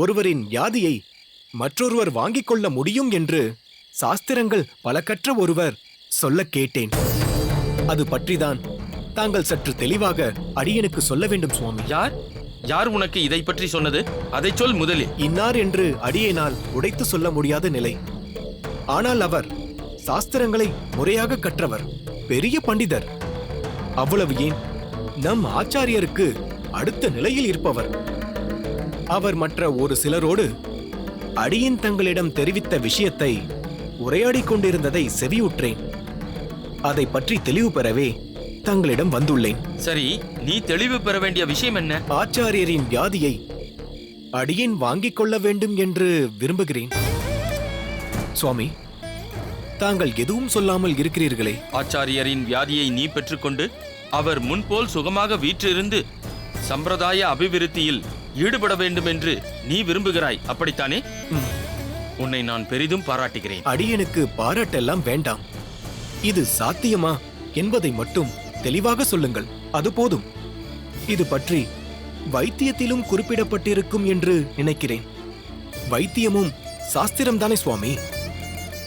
ஒருவரின் வியாதியை மற்றொருவர் வாங்கிக் கொள்ள முடியும் என்று சாஸ்திரங்கள் பல கற்ற ஒருவர் சொல்ல கேட்டேன். அது பற்றிதான் தாங்கள் சற்று தெளிவாக அடியனுக்கு சொல்ல வேண்டும் சுவாமி. யார் யார் உனக்கு இதை பற்றி சொன்னது? அதை சொல் முதலில். இன்னார் என்று அடியேனால் உடைத்து சொல்ல முடியாத நிலை. ஆனால் அவர் சாஸ்திரங்களை முறையாக கற்றவர், பெரிய பண்டிதர். அவ்வளவு ஏன், நம் ஆச்சாரியருக்கு அடுத்த நிலையில் இருப்பவர். அவர் மற்ற ஒரு சிலரோடு அடியேன் தங்களிடம் தெரிவித்த விஷயத்தை உரையாடிக் கொண்டிருந்ததை செவியுற்றேன். அதை பற்றி தெளிவு பெறவே தங்களிடம் வந்துள்ளேன். சரி, நீ தெளிவு பெற வேண்டிய விஷயம் என்ன? ஆச்சாரியரின் வியாதியை அடியேன் வாங்கிக் கொள்ள வேண்டும் என்று விரும்புகிறேன். சுவாமி, தாங்கள் எதுவும் சொல்லாமல் இருக்கிறீர்களே. ஆச்சாரியரின் வியாதியை நீ பெற்றுக்கொண்டு அவர் முன்போல் சுகமாக வீற்றிருந்து சம்பிரதாய அபிவிருத்தியில் ஈடுபட வேண்டும் என்று நீ விரும்புகிறாய், அப்படித்தானே? உன்னை நான் பெரிதும் பாராட்டுகிறேன். அடியனுக்கு பாராட்டெல்லாம் வேண்டாம். இது சாத்தியமா என்பதை மட்டும் தெளிவாக சொல்லுங்கள், அது போதும். இது பற்றி வைத்தியத்திலும் குறிப்பிடப்பட்டிருக்கும் என்று நினைக்கிறேன். வைத்தியமும் சாஸ்திரம்தானே சுவாமி?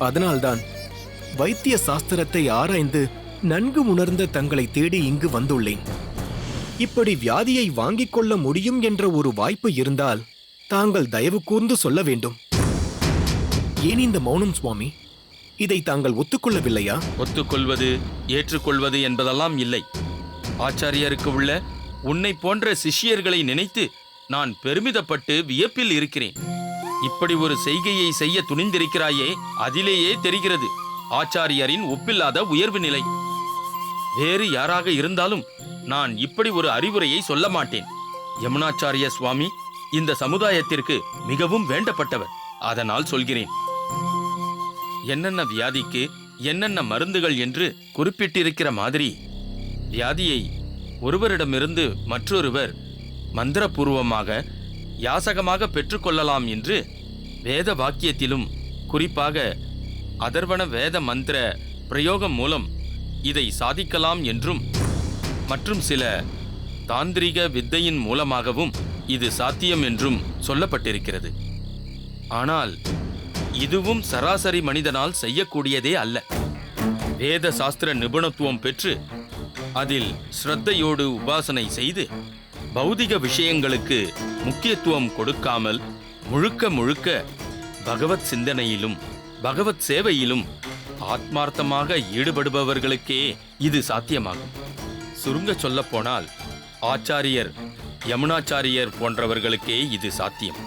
அதனால்தான் வைத்திய சாஸ்திரத்தை ஆராய்ந்து நன்கு உணர்ந்த தங்களை தேடி இங்கு வந்துள்ளேன். இப்படி வியாதியை வாங்கிக் கொள்ள முடியும் என்ற ஒரு வாய்ப்பு இருந்தால் தாங்கள் தயவு கூர்ந்து சொல்ல வேண்டும். ஏன் இந்த மௌனம் சுவாமி? இதை தாங்கள் ஒத்துக்கொள்ளவில்லையா? ஒத்துக்கொள்வது ஏற்றுக்கொள்வது என்பதெல்லாம் இல்லை. ஆச்சாரியருக்கு உள்ள உன்னை போன்ற சிஷ்யர்களை நினைத்து நான் பெருமிதப்பட்டு வியப்பில் இருக்கிறேன். இப்படி ஒரு செய்கையை செய்ய துணிந்திருக்கிறாயே, அதிலேயே தெரிகிறது ஆச்சாரியரின் ஒப்பில்லாத உயர்வு நிலை. வேறு யாராக இருந்தாலும் நான் இப்படி ஒரு அறிவுரையை சொல்ல மாட்டேன். யமுனாச்சாரிய சுவாமி இந்த சமுதாயத்திற்கு மிகவும் வேண்டப்பட்டவர், அதனால் சொல்கிறேன். என்னென்ன வியாதிக்கு என்னென்ன மருந்துகள் என்று குறிப்பிட்டிருக்கிற மாதிரி வியாதியை ஒருவரிடமிருந்து மற்றொருவர் மந்திரபூர்வமாக யாசகமாக பெற்றுக்கொள்ளலாம் என்று வேத வாக்கியத்திலும் குறிப்பாக அதர்வண வேத மந்திர பிரயோகம் மூலம் இதை சாதிக்கலாம் என்றும் மற்றும் சில தாந்திரிக வித்தையின் மூலமாகவும் இது சாத்தியம் என்றும் சொல்லப்பட்டிருக்கிறது. ஆனால் இதுவும் சராசரி மனிதனால் செய்யக்கூடியதே அல்ல. வேத சாஸ்திர நிபுணத்துவம் பெற்று அதில் ஸ்ரத்தையோடு உபாசனை செய்து பௌதிக விஷயங்களுக்கு முக்கியத்துவம் கொடுக்காமல் முழுக்க முழுக்க பகவத் சிந்தனையிலும் பகவத் சேவையிலும் ஆத்மார்த்தமாக ஈடுபடுபவர்களுக்கே இது சாத்தியமாகும். சுருங்க சொல்ல போனால் ஆச்சாரியர் யமுனாச்சாரியர் போன்றவர்களுக்கே இது சாத்தியம்.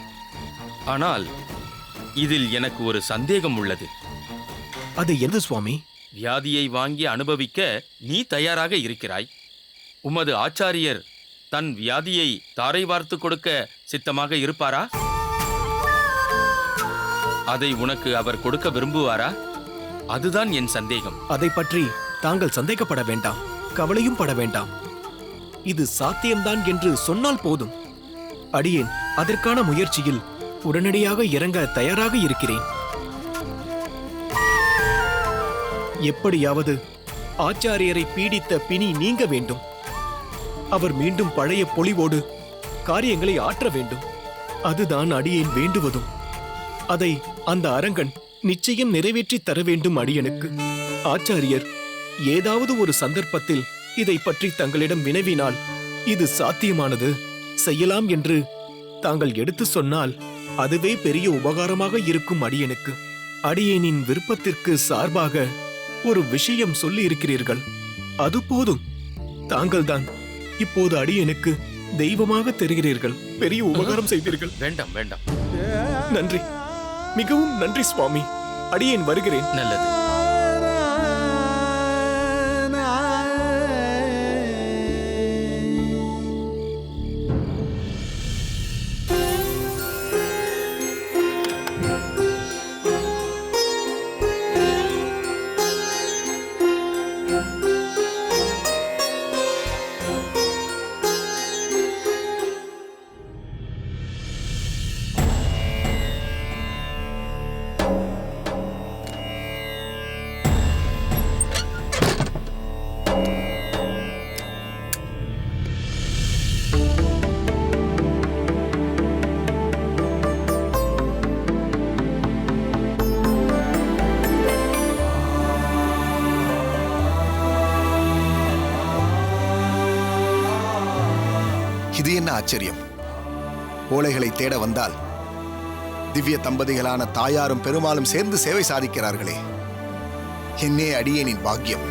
ஆனால் இதில் எனக்கு ஒரு சந்தேகம் உள்ளது. அது எது சுவாமி? வியாதியை வாங்கி அனுபவிக்க நீ தயாராக இருக்கிறாய். உமது ஆச்சாரியர் தன் வியாதியை தாரை வார்த்து கொடுக்க சித்தமாக இருப்பாரா? அதை உனக்கு அவர் கொடுக்க விரும்புவாரா? அதுதான் என் சந்தேகம். அதை பற்றி தாங்கள் சந்தேகப்பட வேண்டாம், கவலையும் பட வேண்டாம். இது சாத்தியம்தான் என்று சொன்னால் போதும். அடியேன் அதற்கான முயற்சியில் உடனடியாக இறங்க தயாராக இருக்கிறேன். எப்படியாவது ஆச்சாரியரை பீடித்த பிணி நீங்க வேண்டும். அவர் மீண்டும் பழைய பொலிவோடு காரியங்களை ஆற்ற வேண்டும். அதுதான் அடியேன் வேண்டுவதும். அதை அந்த அரங்கன் நிச்சயம் நிறைவேற்றி தர வேண்டும் அடியனுக்கு. ஆச்சாரியர் ஏதாவது ஒரு சந்தர்ப்பத்தில் இதை பற்றி தங்களிடம் வினவினால் இது சாத்தியமானது செய்யலாம் என்று தாங்கள் எடுத்து சொன்னால் அதுவே பெரிய உபகாரமாக இருக்கும் அடியனுக்கு. அடியேனின் விருப்பத்திற்கு சார்பாக ஒரு விஷயம் சொல்லி இருக்கிறீர்கள், அது போதும். தாங்கள்தான் இப்போது அடியனுக்கு தெய்வமாக தெரிகிறீர்கள். பெரிய உபகாரம் செய்தீர்கள். வேண்டாம் வேண்டாம். நன்றி, மிகவும் நன்றி சுவாமி. அடியேன் வருகிறேன். நல்லது. இது என்ன ஆச்சரியம்! ஓலைகளை தேட வந்தால் திவ்ய தம்பதிகளான தாயாரும் பெருமாளும் சேர்ந்து சேவை சாதிக்கிறார்களே, என்னே அடியேனின் பாக்கியம்!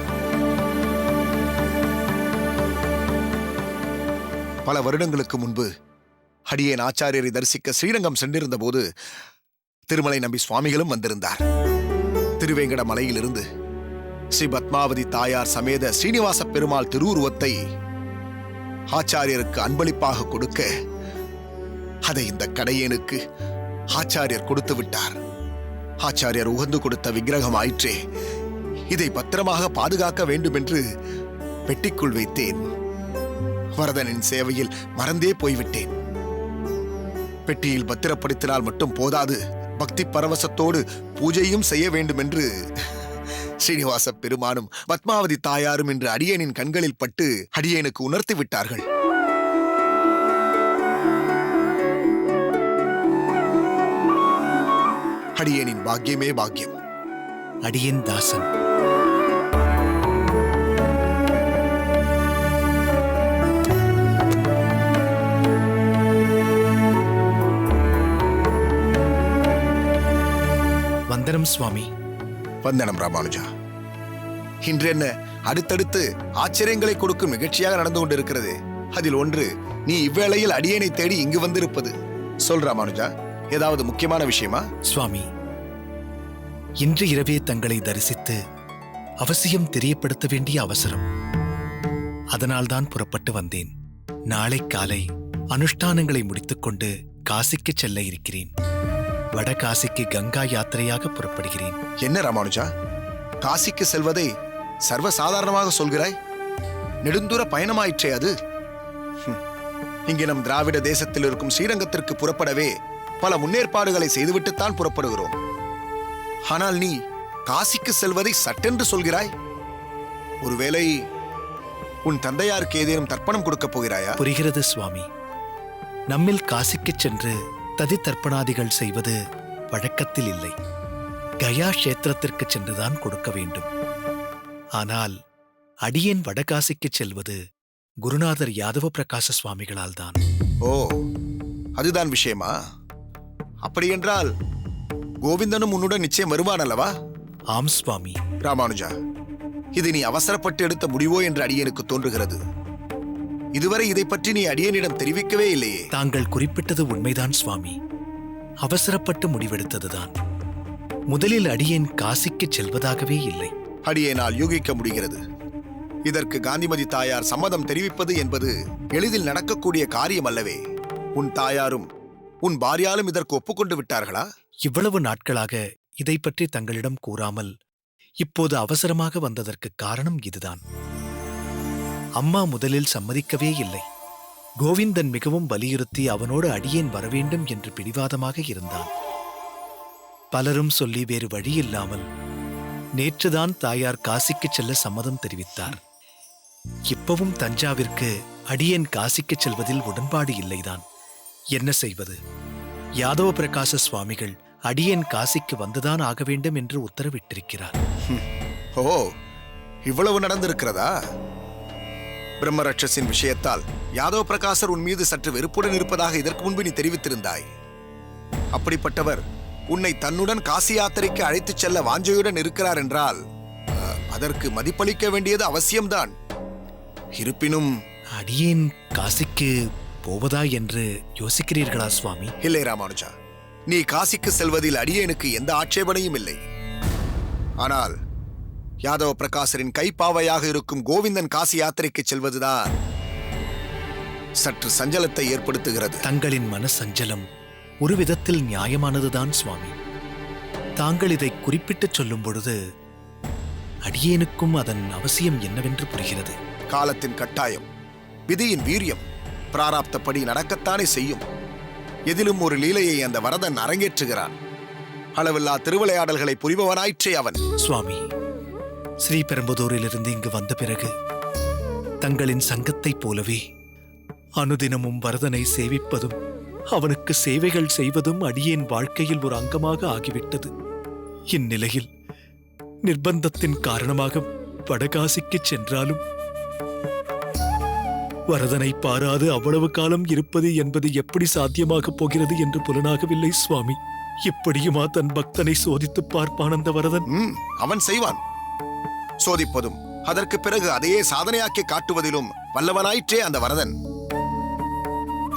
பல வருடங்களுக்கு முன்பு அடியேன் ஆச்சாரியரை தரிசிக்க ஸ்ரீரங்கம் சென்றிருந்த போது திருமலை நம்பி சுவாமிகளும் வந்திருந்தார். திருவேங்கட மலையிலிருந்து ஸ்ரீ பத்மாவதி தாயார் சமேத ஸ்ரீனிவாச பெருமாள் திருவுருவத்தை ஆச்சாரியருக்கு அன்பளிப்பாக கொடுக்க அதை இந்த கடையேனுக்கு ஆச்சாரியர் கொடுத்து விட்டார். ஆச்சாரியர் உகந்து கொடுத்த விக்கிரகம் ஆயிற்றே, இதை பத்திரமாக பாதுகாக்க வேண்டும் என்று பெட்டிக்குள் வைத்தேன். வரதனின் சேவையில் மறந்தே போய்விட்டேன். பெட்டியில் பத்திரப்படுத்தினால் மட்டும் போதாது, பக்தி பரவசத்தோடு பூஜையும் செய்ய வேண்டும் என்று ஸ்ரீனிவாச பெருமானும் பத்மாவதி தாயாரும் என்று அடியேனின் கண்களில் பட்டு அடியேனுக்கு உணர்த்தி விட்டார்கள். அடியேனின் பாக்கியமே பாக்கியம். அடியேன் தாசன். வந்தனம் சுவாமி. வந்தனம் ராமானுஜா. இன்று என்ன அடுத்தடுத்து ஆச்சரியங்களை கொடுக்கும் நிகழ்ச்சியாக நடந்து கொண்டிருக்கிறது. அதில் ஒன்று நீ இவ்வேளையில் அடியேனை தேடி இங்கு வந்திருப்பது. சொல் ராமானுஜா, ஏதாவது முக்கியமான விஷயமா? சுவாமி, இன்று இரவே தங்களை தரிசித்து அவசியம் தெரியப்படுத்த வேண்டிய அவசரம். அதனால்தான் புறப்பட்டு வந்தேன். நாளை காலை அனுஷ்டானங்களை முடித்துக்கொண்டு காசிக்கு செல்ல இருக்கிறேன். வடகாசிக்கு கங்கா யாத்திரையாக புறப்படுகிறேன். என்ன ராமானுஜா, காசிக்கு செல்வதை சர்வசாதாரணமாக சொல்கிறாய்? நெடுந்தூர பயணமாயிற்றே அது. இங்கே நம் திராவிட தேசத்தில் இருக்கும் ஸ்ரீரங்கத்திற்கு புறப்படவே பல முன்னேற்பாடுகளை செய்துவிட்டுத்தான் புறப்படுகிறோம். ஆனால் நீ காசிக்கு செல்வதை சட்டென்று சொல்கிறாய். ஒருவேளை உன் தந்தையாருக்கு ஏதேனும் தர்ப்பணம் கொடுக்கப் போகிறாயா? புரிகிறது சுவாமி. நம்மில் காசிக்கு சென்று ததி தர்ப்பணாதிகள் செய்வது வழக்கத்தில் இல்லை. கயா கஷேத்திரத்திற்கு சென்றுதான் கொடுக்க வேண்டும். ஆனால் அடியேன் வடகாசிக்கு செல்வது குருநாதர் யாதவ பிரகாச சுவாமிகளால் தான். ஓ, அதுதான் விஷயமா? அப்படியென்றால் கோவிந்தனும் உன்னுடன் நிச்சயம் வருவான் அல்லவா? ஆம் சுவாமி. ராமானுஜா, இது நீ அவசரப்பட்டு எடுத்த முடிவோ என்று அடியேனுக்கு தோன்றுகிறது. இதுவரை இதை பற்றி நீ அடியேனிடம் தெரிவிக்கவே இல்லையே. தாங்கள் குறிப்பிட்டது உண்மைதான் சுவாமி. அவசரப்பட்டு முடிவெடுத்ததுதான். முதலில் அடியேன் காசிக்கு செல்வதாகவே இல்லை. அடியேனால் யூகிக்க முடிகிறது. இதற்கு காந்திமதி தாயார் சம்மதம் தெரிவிப்பது என்பது எளிதில் நடக்கக்கூடிய காரியம் அல்லவே. உன் தாயாரும் உன் பாரியாலும் இதற்கு ஒப்புக்கொண்டு விட்டார்களா? இவ்வளவு நாட்களாக இதை பற்றி தங்களிடம் கூறாமல் இப்போது அவசரமாக வந்ததற்கு காரணம் இதுதான். அம்மா முதலில் சம்மதிக்கவே இல்லை. கோவிந்தன் மிகவும் வலியுறுத்தி அவனோடு அடியேன் வரவேண்டும் என்று பிடிவாதமாக இருந்தான். பலரும் சொல்லி வேறு வழியில்லாமல் நேற்றுதான் தாயார் காசிக்கு செல்ல சம்மதம் தெரிவித்தார். இப்பவும் தஞ்சாவிற்கு அடியேன் காசிக்கு செல்வதில் உடன்பாடு இல்லைதான். என்ன செய்வது? யாதவ பிரகாச சுவாமிகள் அடியேன் காசிக்கு வந்துதான் ஆக வேண்டும் என்று உத்தரவிட்டிருக்கிறார். ஓ, இவ்வளவு நடந்திருக்கிறதா? பிரம்மரட்சசின் விஷயத்தால் யாதவ பிரகாசர் உன் மீது சற்று வெறுப்புடன் இருப்பதாக இதற்கு முன்பு நீ தெரிவித்திருந்தாய். அப்படிப்பட்டவர் உன்னை தன்னுடன் காசி யாத்திரைக்கு அழைத்துச் செல்ல வாஞ்சையுடன் இருக்கிறார் என்றால் அதற்கு மதிப்பளிக்க வேண்டியது அவசியம்தான். இருப்பினும் அடியேன் காசிக்கு போவதா என்று யோசிக்கிறீர்களா சுவாமி? இல்லை ராமானுஜா, நீ காசிக்கு செல்வதில் அடியேனுக்கு எந்த ஆட்சேபனையும் இல்லை. ஆனால் யாதவ பிரகாசரின் கைப்பாவையாக இருக்கும் கோவிந்தன் காசி யாத்திரைக்கு செல்வதுதான் சற்று சஞ்சலத்தை ஏற்படுத்துகிறது. தங்களின் மன சஞ்சலம் ஒரு விதத்தில் நியாயமானதுதான் சுவாமி. தாங்கள் இதை குறிப்பிட்டுச் சொல்லும் பொழுது அடியேனுக்கும் அதன் அவசியம் என்னவென்று புரிகிறது. காலத்தின் கட்டாயம், விதியின் வீரியம் பிராராப்தப்படி நடக்கத்தானே செய்யும். எதிலும் ஒரு லீலையை அந்த வரதன் அரங்கேற்றுகிறான். அளவில்லா திருவிளையாடல்களை புரிபவனாயிற்றே அவன். சுவாமி, ஸ்ரீபெரும்புதூரிலிருந்து இங்கு வந்த பிறகு தங்களின் சங்கத்தைப் போலவே அனுதினமும் வரதனை சேவிப்பதும் அவனுக்கு சேவைகள் செய்வதும் அடியேன் வாழ்க்கையில் ஒரு அங்கமாக ஆகிவிட்டது. இந்நிலையில் நிர்பந்தத்தின் காரணமாக வடகாசிக்கு சென்றாலும் வரதனை பாராது அவ்வளவு காலம் இருப்பது என்பது எப்படி சாத்தியமாகப் போகிறது என்று புலனாகவில்லை சுவாமி. இப்படியுமா தன் பக்தனை சோதித்துப் பார்ப்பான் அந்த வரதன்? அவன் செய்வான். சோதிப்பதும் அதற்கு பிறகு அதையே சாதனையாக்கி காட்டுவதிலும் வல்லவனாயிற்றே அந்த வரதன்.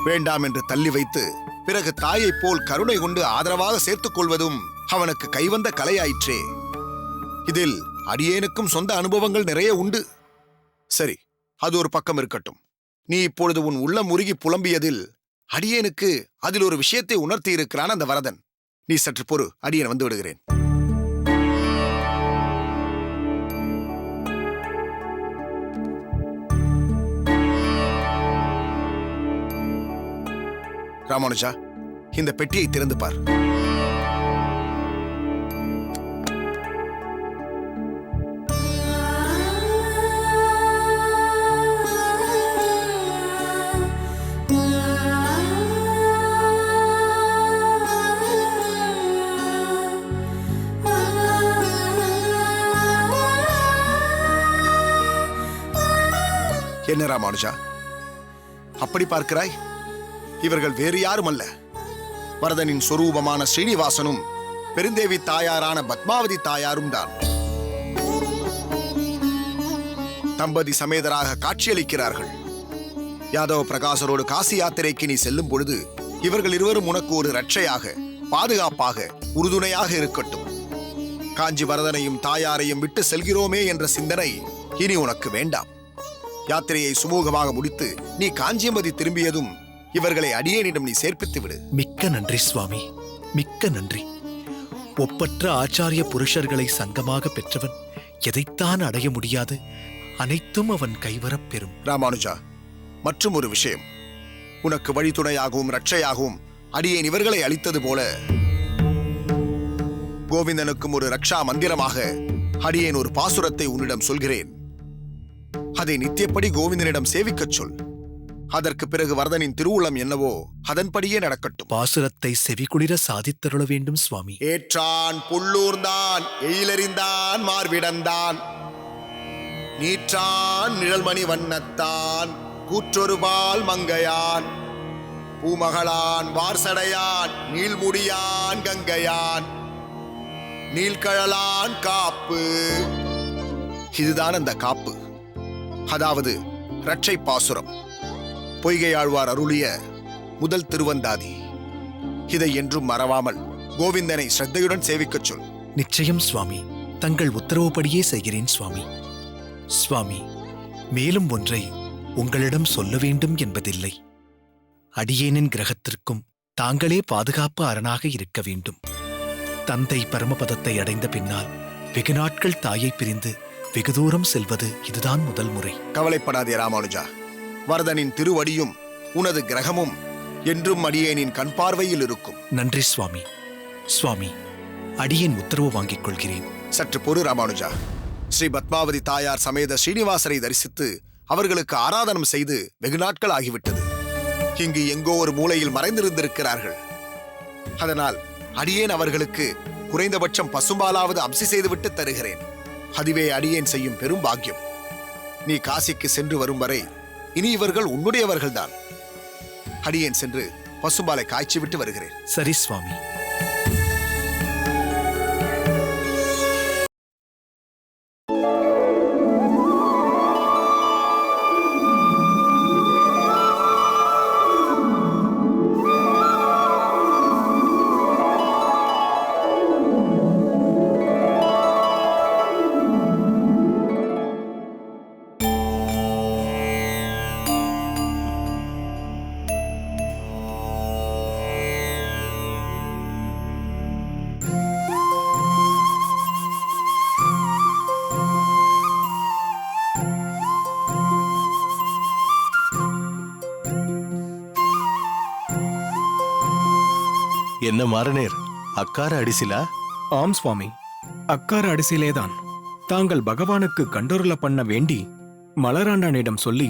வேண்டாம் என்று தள்ளி வைத்து பிறகு தாயைப் போல் கருணை கொண்டு ஆதரவாக சேர்த்துக் கொள்வதும் அவனுக்கு கைவந்த கலையாயிற்றே. இதில் அடியேனுக்கும் சொந்த அனுபவங்கள் நிறைய உண்டு. சரி, அது ஒரு பக்கம் இருக்கட்டும். நீ இப்பொழுது உன் உள்ளம் உருகி புலம்பியதில் அடியேனுக்கு அதில் ஒரு விஷயத்தை உணர்த்தி இருக்கிறான் அந்த வரதன். நீ சற்று பொறு, அடியேன் வந்து விடுகிறேன். ராமானுஜா, இந்த பெட்டியை திறந்து பார். என்ன ராமானுஜா, அப்படி பார்க்கிறாய்? இவர்கள் வேறு யாரும் அல்ல, வரதனின் சொரூபமான ஸ்ரீனிவாசனும் பெருந்தேவி தாயாரான பத்மாவதி தாயாரும் தான். தம்பதி சமேதராக காட்சியளிக்கிறார்கள். யாதவ பிரகாசரோடு காசி யாத்திரைக்கு நீ செல்லும் பொழுது இவர்கள் இருவரும் உனக்கு ஒரு ரட்சையாக, பாதுகாப்பாக, உறுதுணையாக இருக்கட்டும். காஞ்சி வரதனையும் தாயாரையும் விட்டு செல்கிறோமே என்ற சிந்தனை இனி உனக்கு வேண்டாம். யாத்திரையை சுமூகமாக முடித்து நீ காஞ்சியம்பதி திரும்பியதும் இவர்களை அடியேனிடம் நீ சேர்ப்பித்து விடு. மிக்க நன்றி சுவாமி, மிக்க நன்றி. ஒப்பற்ற ஆச்சாரிய புருஷர்களை சங்கமாக பெற்றவன் எதைத்தான் அடைய முடியாது, அனைத்தும் அவன் கைவரப் பெறும். ராமானுஜா, மற்றும் ஒரு விஷயம். உனக்கு வழித்துணையாகவும் ரட்சையாகவும் அடியேன் இவர்களை அளித்தது போல கோவிந்தனுக்கும் ஒரு ரக்ஷா மந்திரமாக அடியேன் ஒரு பாசுரத்தை உன்னிடம் சொல்கிறேன். அதை நித்தியப்படி கோவிந்தனிடம் சேவிக்கச் சொல். அதற்கு பிறகு வரதனின் திருவுளம் என்னவோ அதன்படியே நடக்கட்டும். பாசுரத்தை செவிகுளிர சாதித்தருள வேண்டும் சுவாமி. ஏற்றான் புள்ளூர்ந்தான், எயிலறிந்தான் மார்பிடந்தான், நீற்றான் நிழல்மணி வண்ணத்தான், கூற்றொருபால் மங்கையான், பூமகளான் வார்சடையான், நீள்முடியான் கங்கையான், நீள்கழலான் காப்பு. இதுதான் அந்த காப்பு, அதாவது ரட்சை பாசுரம். பொய்கையாழ்வார் அருளிய முதல் திருவந்தாதி. இதை என்றும் மறவாமல் கோவிந்தனை ஸ்ரத்தையுடன் சேவிக்கச் சொல். நிச்சயம் சுவாமி, தங்கள் உத்தரவுப்படியே செய்கிறேன் சுவாமி. சுவாமி, மேலும் ஒன்றை உங்களிடம் சொல்ல வேண்டும் என்பதில்லை. அடியேனின் கிரகத்திற்கும் தாங்களே பாதுகாப்பு அரணாக இருக்க வேண்டும். தந்தை பரமபதத்தை அடைந்த பின்னால் வெகு நாட்கள் தாயை பிரிந்து வெகு தூரம் செல்வது இதுதான் முதல் முறை. கவலைப்படாதே ராமானுஜா, வரதனின் திருவடியும் உனது கிரகமும் என்றும் அடியேனின் கண் பார்வையில் இருக்கும். நன்றி சுவாமி. சுவாமி, அடியேன் உத்தரவு வாங்கிக் கொள்கிறேன். சற்று பொறு ராமானுஜா. ஸ்ரீ பத்மாவதி தாயார் சமேத ஸ்ரீனிவாசரை தரிசித்து அவர்களுக்கு ஆராதனம் செய்து வெகு நாட்கள் ஆகிவிட்டது. இங்கு எங்கோ ஒரு மூலையில் மறைந்திருந்திருக்கிறார்கள். அதனால் அடியேன் அவர்களுக்கு குறைந்தபட்சம் பசும்பாலாவது அம்சி செய்துவிட்டு தருகிறேன். அதுவே அடியேன் செய்யும் பெரும் பாக்கியம். நீ காசிக்கு சென்று வரும் வரை இனி இவர்கள் உன்னுடையவர்கள்தான். அடியேன் சென்று பசும்பாலை காய்ச்சி விட்டு வருகிறேன். சரி சுவாமி. என்ன மாறனேர், அக்கார அடிசிலா? ஆம் சுவாமி, அக்கார அடிசிலேதான். தாங்கள் பகவானுக்கு கண்டொருள பண்ண வேண்டி மலராண்டானிடம் சொல்லி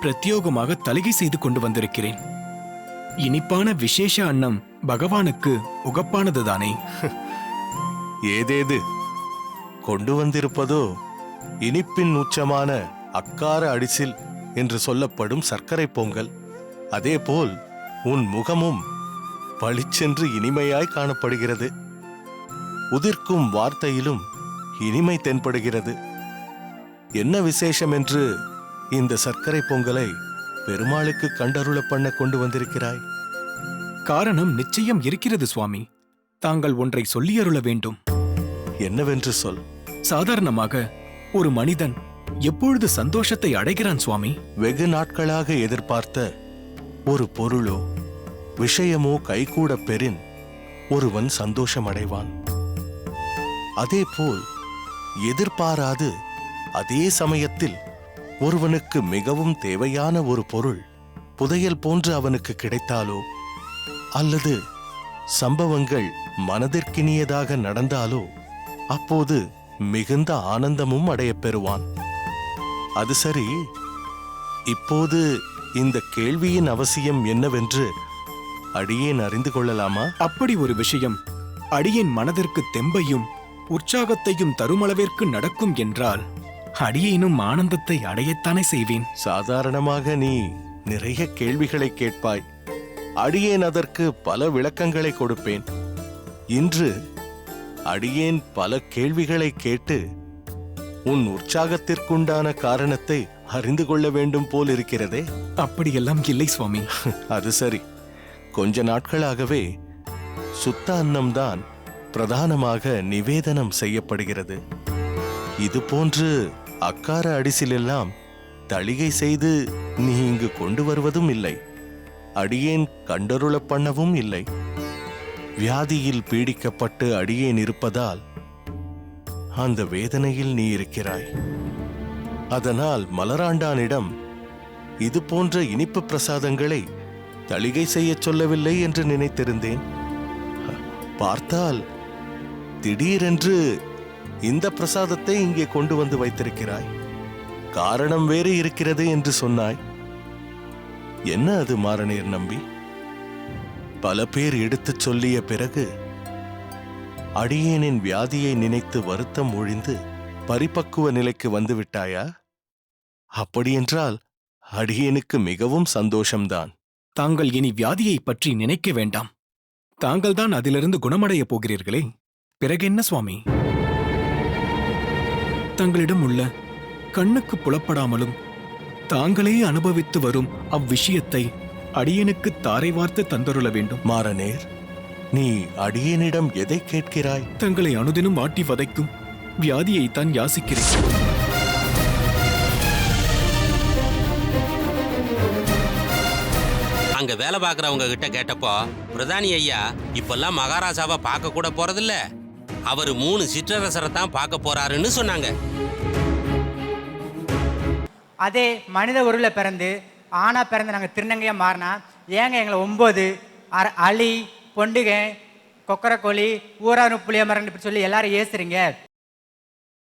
பிரத்யோகமாக தலிகை செய்து கொண்டு வந்திருக்கிறேன். இனிப்பான விசேஷ அன்னம் பகவானுக்கு உகப்பானதுதானே? ஏதேது கொண்டு வந்திருப்பதோ இனிப்பின் உச்சமான அக்கார அடிசில் என்று சொல்லப்படும் சர்க்கரை பொங்கல். அதேபோல் உன் முகமும் பளிச்சென்று இனிமையாய் காணப்படுகிறது. உதிர்க்கும் வார்த்தையிலும் இனிமை தென்படுகிறது. என்ன விசேஷம் என்று இந்த சர்க்கரை பொங்கலை பெருமாளுக்கு கண்டருள பண்ண கொண்டு வந்திருக்கிறாய்? காரணம் நிச்சயம் இருக்கிறது சுவாமி. தாங்கள் ஒன்றை சொல்லியருள வேண்டும். என்னவென்று சொல். சாதாரணமாக ஒரு மனிதன் எப்பொழுது சந்தோஷத்தை அடைகிறான் சுவாமி? வெகு நாட்களாக எதிர்பார்த்த ஒரு பொருளோ விஷயமோ கைகூட பெறின் ஒருவன் சந்தோஷம் அடைவான். அதேபோல் எதிர்பாராது அதே சமயத்தில் ஒருவனுக்கு மிகவும் தேவையான ஒரு பொருள் புதையல் போன்று அவனுக்கு கிடைத்தாலோ அல்லது சம்பவங்கள் மனதிற்கினியதாக நடந்தாலோ அப்போது மிகுந்த ஆனந்தமும் அடையப் பெறுவான். அது சரி, இப்போது இந்த கேள்வியின் அவசியம் என்னவென்று அடியேன் அறிந்து கொள்ளலாமா? அப்படி ஒரு விஷயம் அடியேன் மனதிற்கு தெம்பையும் உற்சாகத்தையும் தருமளவிற்கு நடக்கும் என்றால் அடியேனும் ஆனந்தத்தை அடையத்தானே செய்வேன். சாதாரணமாக நீ நிறைய கேள்விகளை கேட்பாய். அடியேன் அதற்கு பல விளக்கங்களை கொடுப்பேன். இன்று அடியேன் பல கேள்விகளை கேட்டு உன் உற்சாகத்திற்குண்டான காரணத்தை அறிந்து கொள்ள வேண்டும் போல் இருக்கிறதே. அப்படியெல்லாம் இல்லை சுவாமி. அது சரி, கொஞ்ச நாட்களாகவே சுத்த அன்னம்தான் பிரதானமாக நிவேதனம் செய்யப்படுகிறது. இது போன்று அக்கார அடிசிலெல்லாம் தளிகை செய்து நீ இங்கு கொண்டு வருவதும் இல்லை. அடியேன் கண்டருள பண்ணவும் இல்லை. வியாதியில் பீடிக்கப்பட்டு அடியேன் இருப்பதால் அந்த வேதனையில் நீ இருக்கிறாய். அதனால் மலராண்டானிடம் இது போன்ற இனிப்பு பிரசாதங்களை தளிகை செய்யச் சொல்லவில்லை என்று நினைத்திருந்தேன். பார்த்தால் திடீரென்று இந்த பிரசாதத்தை இங்கே கொண்டு வந்து வைத்திருக்கிறாய். காரணம் வேறு இருக்கிறது என்று சொன்னாய். என்ன அது மாரநேர் நம்பி? பல பேர் எடுத்துச் சொல்லிய பிறகு அடியேனின் வியாதியை நினைத்து வருத்தம் ஒழிந்து பரிபக்குவ நிலைக்கு வந்து விட்டாயா? அப்படியென்றால் அடியேனுக்கு மிகவும் சந்தோஷம்தான். தாங்கள் இனி வியாதியை பற்றி நினைக்க வேண்டாம். தாங்கள்தான் அதிலிருந்து குணமடையப் போகிறீர்களே, பிறகென்ன சுவாமி? தங்களிடம் உள்ள கண்ணுக்கு புலப்படாமலும் தாங்களே அனுபவித்து வரும் அவ்விஷயத்தை அடியேனுக்கு தாரை வார்த்து தந்தருள வேண்டும். மாரநேர், நீ அடியேனிடம் எதை கேட்கிறாய்? தங்களை அனுதினம் ஆட்டி வதைக்கும் வியாதியைத்தான் யாசிக்கிறேன். அங்க வேலை பார்க்கறவங்க கிட்ட கேட்டப்போ பிரதானி ஐயா இப்பெல்லாம் மகாராஜாவை பார்க்க கூட போறதில்ல, அவர் 3 சிற்றரசரை தான் பார்க்க போறாருன்னு சொன்னாங்க. அதே மனித உருவில் பிறந்து ஆணா பிறந்து நாங்கள் திருநங்கையா மாறினா ஏங்க எங்களை 9 அலி பொண்டுகை கொக்கரக்கோழி ஊராரு புளிய மரம் இப்படி சொல்லி எல்லாரும் ஏசுறீங்க?